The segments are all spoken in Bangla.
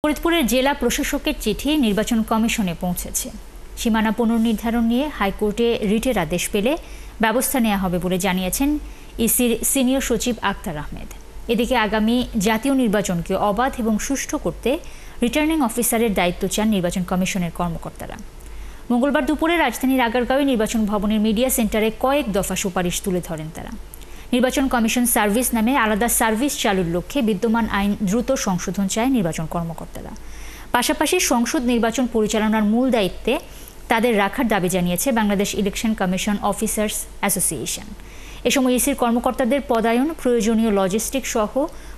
ফরিদপুরের জেলা প্রশাসকের চিঠি নির্বাচন কমিশনে পৌঁছেছে। সীমানা পুনর্নির্ধারণ নিয়ে হাইকোর্টে রিটের আদেশ পেলে ব্যবস্থা নেওয়া হবে বলে জানিয়েছেন ইসির সিনিয়র সচিব আক্তার আহমেদ। এদিকে আগামী জাতীয় নির্বাচনকে অবাধ এবং সুষ্ঠু করতে রিটার্নিং অফিসারের দায়িত্ব চান নির্বাচন কমিশনের কর্মকর্তারা। মঙ্গলবার দুপুরে রাজধানীর আগারগাঁওয়ে নির্বাচন ভবনের মিডিয়া সেন্টারে কয়েক দফা সুপারিশ তুলে ধরেন তারা। নির্বাচন কমিশন সার্ভিস নামে আলাদা সার্ভিস চালুর লক্ষ্যে বিদ্যমান আইন দ্রুত সংশোধন চায় নির্বাচন কর্মকর্তারা। পাশাপাশি সংসদ নির্বাচন পরিচালনার মূল দায়িত্বে তাদের রাখার দাবি জানিয়েছে Bangladesh election commission officers association. এ সময় ইসির কর্মকর্তাদের পদায়ন, প্রয়োজনীয় লজিস্টিক সহ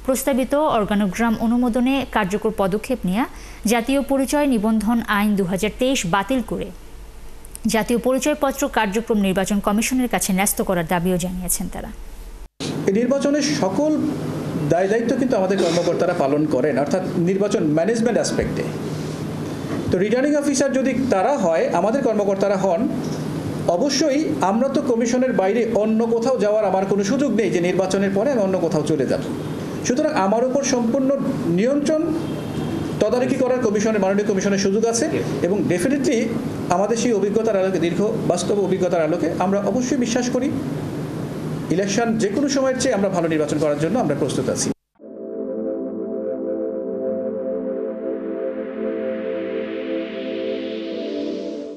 প্রস্তাবিত অর্গানোগ্রাম অনুমোদনে কার্যকর পদক্ষেপ নেওয়া, জাতীয় পরিচয় নিবন্ধন আইন 2023 বাতিল করে জাতীয় পরিচয়পত্র কার্যক্রম নির্বাচন কমিশনের কাছে ন্যস্ত করার দাবিও জানিয়েছেন তারা। নির্বাচনের সকল দায়িত্ব কিন্তু আমাদের কর্মকর্তারা পালন করেন, অর্থাৎ নির্বাচন ম্যানেজমেন্ট অ্যাসপেক্টে। তো রিটার্নিং অফিসার যদি তারা হয়, আমাদের কর্মকর্তারা হন, অবশ্যই আমরা তো কমিশনের বাইরে অন্য কোথাও যাওয়ার আমার কোনো সুযোগ নেই যে নির্বাচনের পরে আমি অন্য কোথাও চলে যাব। সুতরাং আমার উপর সম্পূর্ণ নিয়ন্ত্রণ তদারকি করার মাননীয় কমিশনের সুযোগ আছে এবং ডেফিনেটলি আমাদের সেই অভিজ্ঞতার আলোকে, দীর্ঘ বাস্তব অভিজ্ঞতার আলোকে আমরা অবশ্যই বিশ্বাস করি ইলেকশন যে কোনো সময়ের চেয়ে আমরা ভালো নির্বাচন করার জন্য আমরা প্রস্তুত আছি।